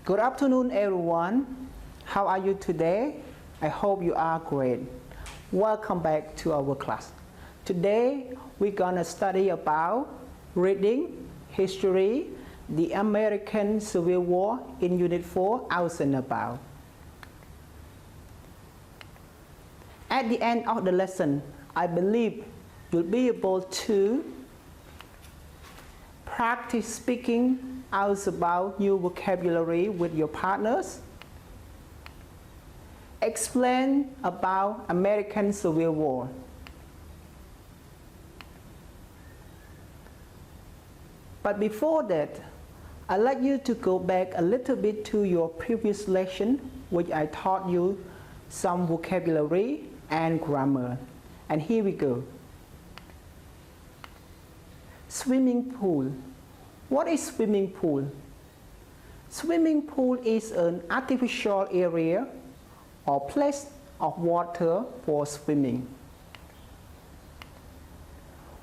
Good afternoon, everyone. How are you today? I hope you are great. Welcome back to our class. Today, we're gonna study about reading, history, the American Civil War in Unit 4, Out and About. At the end of the lesson, I believe you'll be able to practice speaking out about new vocabulary with your partners, explain about American Civil War. But before that, I'd like you to go back a little bit to your previous lesson, which I taught you some vocabulary and grammar. And here we go. Swimming pool. What is swimming pool? Swimming pool is an artificial area or place of water for swimming.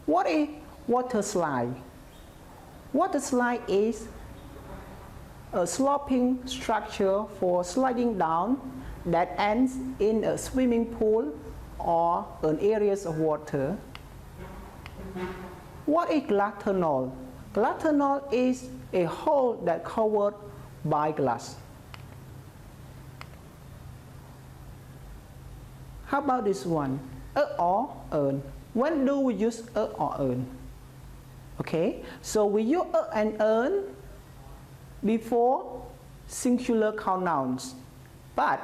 What is water slide? Water slide is a sloping structure for sliding down that ends in a swimming pool or an area of water. What is glass tunnel? Glass tunnel is a hole that covered by glass. How about this one? Or earn. When do we use or earn? Okay, so we use and earn before singular count nouns, but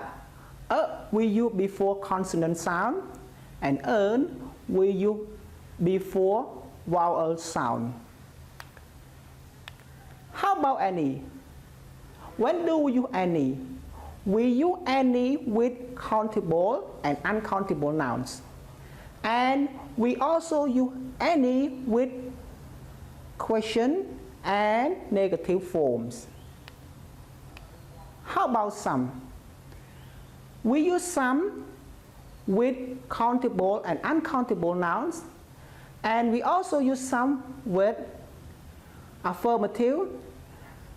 we use before consonant sound, and earn we use before vowel sound. How about any? When do we use any? We use any with countable and uncountable nouns. And we also use any with question and negative forms. How about some? We use some with countable and uncountable nouns. And we also use some with affirmative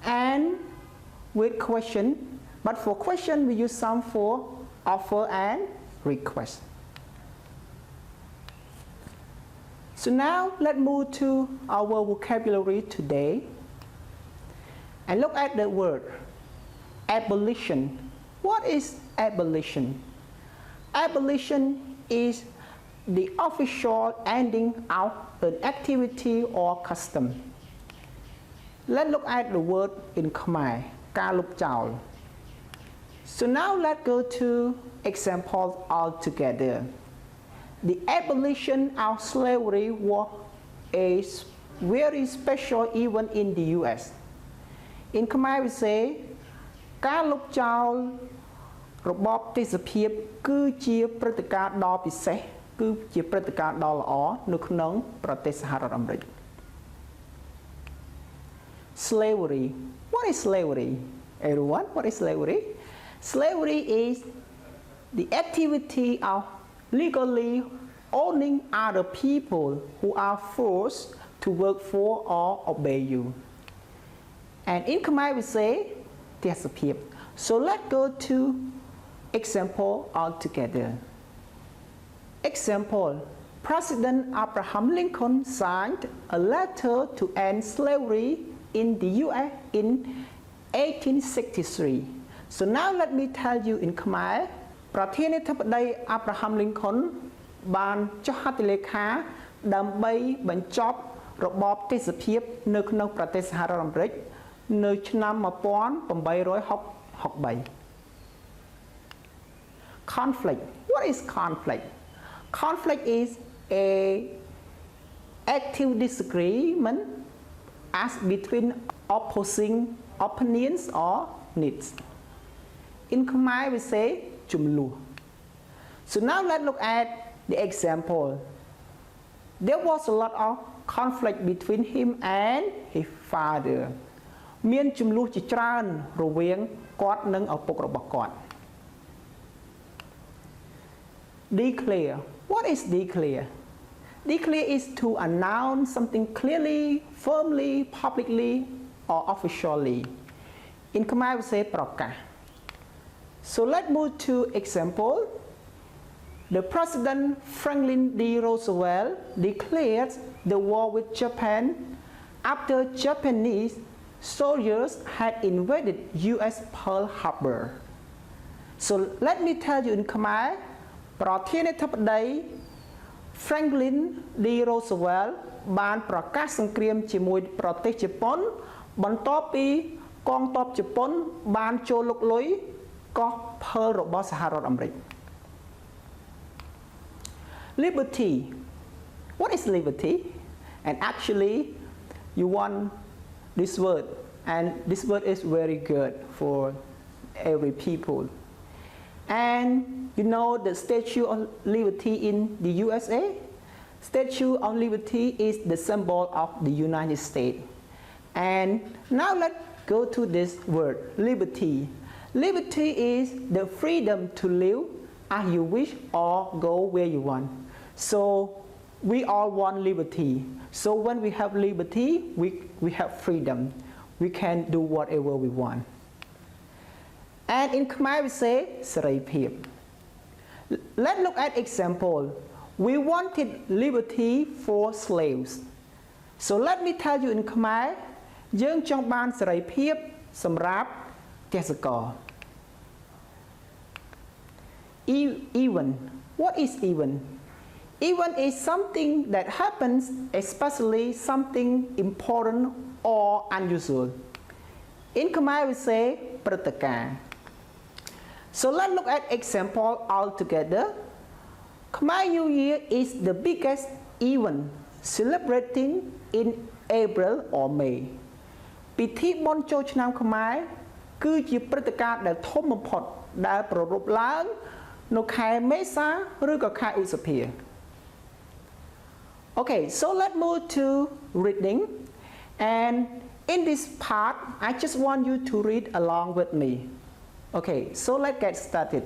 and with question, but for question we use some for offer and request. So now let's move to our vocabulary today and look at the word abolition. What is abolition? Abolition is the official ending of an activity or custom. Let's look at the word in Khmer, Ka Lup Chao. So now let's go to examples all together. The abolition of slavery was a very special event in the US. In Khmer we say, Ka Lup Chao របបទេសភាពគឺជាព្រឹត្តិការណ៍ដ៏ពិសេស គឺជាព្រឹត្តិការណ៍ដ៏ល្អនៅក្នុងប្រទេសសហរដ្ឋអាមេរិក Slavery. What is slavery? Everyone, what is slavery? Slavery is the activity of legally owning other people who are forced to work for or obey you. And in Khmer we say ទេសភាព So let's go to example all together. Example, President Abraham Lincoln signed a letter to end slavery in the US in 1863. So now let me tell you in Khmer, ប្រធានាធិបតី Abraham Lincoln បានចុះហត្ថលេខាដើម្បីបញ្ចប់របបទេសភាពនៅក្នុងប្រទេសសហរដ្ឋអាមេរិកនៅឆ្នាំ 1863. Conflict. What is conflict? Conflict is a active disagreement as between opposing opinions or needs. In Khmer we say ជម្លោះ So now let's look at the example. There was a lot of conflict between him and his father. មានជម្លោះជាច្រើនរវាងគាត់និងឪពុករបស់គាត់ Declare. What is declare? Declare is to announce something clearly, firmly, publicly, or officially. In Khmer we say ប្រកាស So let's move to example. The President Franklin D. Roosevelt declared the war with Japan after Japanese soldiers had invaded U.S. Pearl Harbor. So let me tell you in Khmer ប្រធានាធិបតី Franklin D. Roosevelt បានប្រកាសសង្គ្រាមជាមួយប្រទេសជប៉ុនបន្ទាប់ពីកងទ័ពជប៉ុនបានចូលលុកលុយកោះ Pearl របស់សហរដ្ឋអាមេរិក Liberty. What is liberty? And actually you want this word, and this word is very good for every people. And you know the Statue of Liberty in the USA? Statue of Liberty is the symbol of the United States. And now let's go to this word, liberty. Liberty is the freedom to live as you wish or go where you want. So we all want liberty. So when we have liberty, we have freedom. We can do whatever we want. And in Khmer we say សេរីភាព Let's look at example. We wanted liberty for slaves. So let me tell you in Khmer យើងចង់បានសេរីភាពសម្រាប់កសិករ Even. What is even? Even is something that happens, especially something important or unusual. In Khmer we say ព្រឹត្តិការណ៍ So let's look at example all together. Khmer New Year is the biggest event celebrating in April or May. ពិធីបុណ្យចូលឆ្នាំខ្មែរគឺជាព្រឹត្តិការណ៍ដែលធំបំផុតដែលប្រារព្ធឡើងនៅខែមេសាឬក៏ខែឧសភា Okay, so let's move to reading, and in this part I just want you to read along with me. Okay, so let's get started.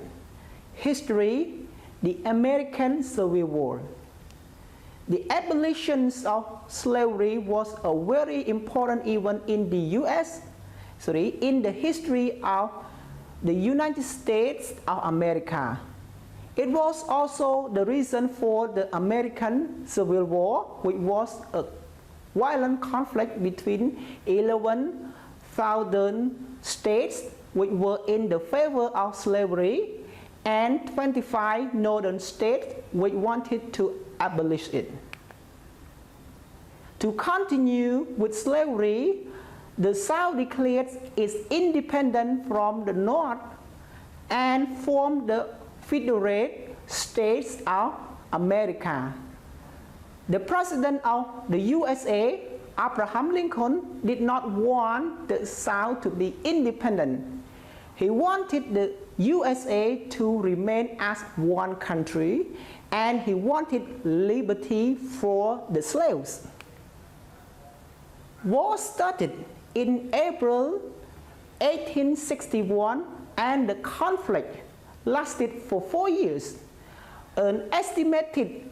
History, the American Civil War. The abolition of slavery was a very important event in the in the history of the United States of America. It was also the reason for the American Civil War, which was a violent conflict between 11 southern states which were in the favor of slavery and 25 northern states which wanted to abolish it. To continue with slavery, the South declared its independence from the North and formed the Federate States of America. The President of the USA, Abraham Lincoln, did not want the South to be independent. He wanted the USA to remain as one country, and he wanted liberty for the slaves. War started in April 1861, and the conflict lasted for 4 years. An estimated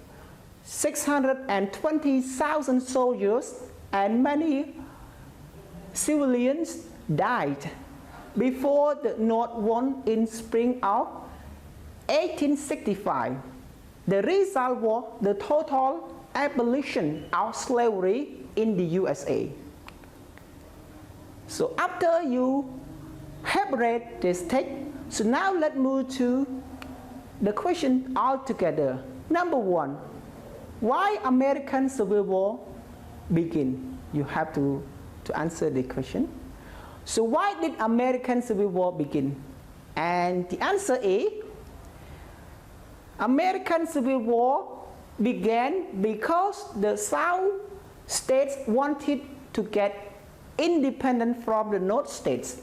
620,000 soldiers and many civilians died before the North won in spring of 1865. The result was the total abolition of slavery in the USA. So after you have read this text, so now let's move to the question all together. Number one, why American Civil War begin? You have to answer the question. So why did American Civil War begin? And the answer is, American Civil War began because the South states wanted to get independent from the North states.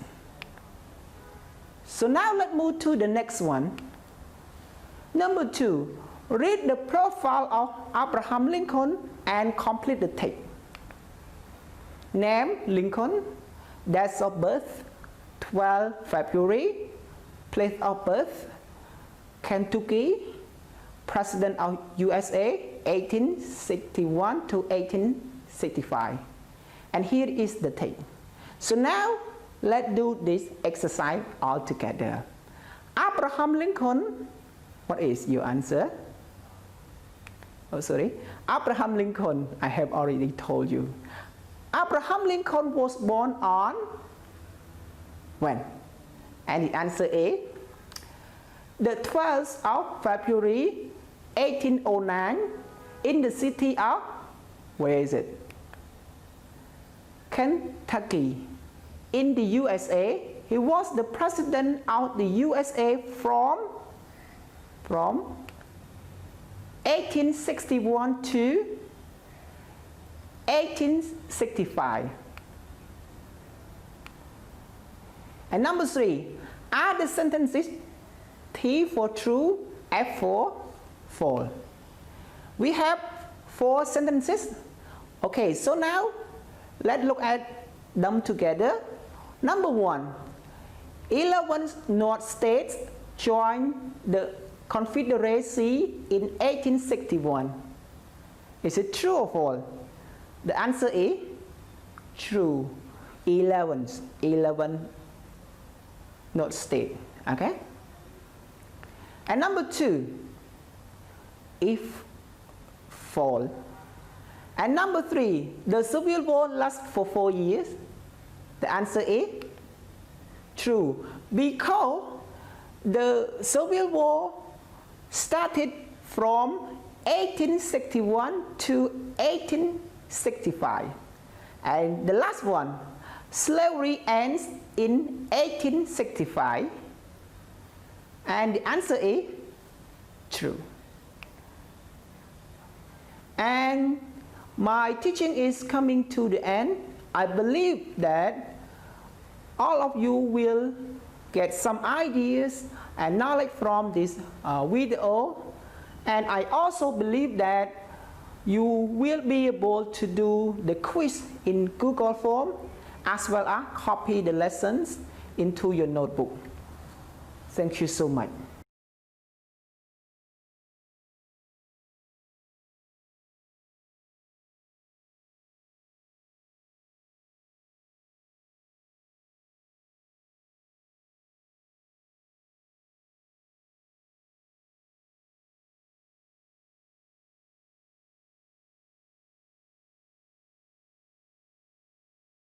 So now let's move to the next one. Number two, read the profile of Abraham Lincoln and complete the text. Name Lincoln, date of birth 12 February, place of birth Kentucky, President of USA 1861 to 1865. And here is the text. So now let's do this exercise all together. Abraham Lincoln, what is your answer? Oh, sorry. Abraham Lincoln, I have already told you. Abraham Lincoln was born on when? And the answer is the 12th of February 1809 in the city of, where is it? Kentucky in the USA. He was the president of the USA from 1861 to 1865. And number 3, are the sentences T for true, F for false? We have 4 sentences. Okay, so now let's look at them together. Number 1, 11 North states joined the Confederacy in 1861. Is it true or false? The answer is true. 11 North states. Okay? And number 2, if false. And number 3, the Civil War lasted for 4 years. The answer is true, because the Civil War started from 1861 to 1865. And the last one, slavery ends in 1865. And the answer is true. And my teaching is coming to the end. I believe that all of you will get some ideas and knowledge from this video. And I also believe that you will be able to do the quiz in Google Form, as well as copy the lessons into your notebook. Thank you so much.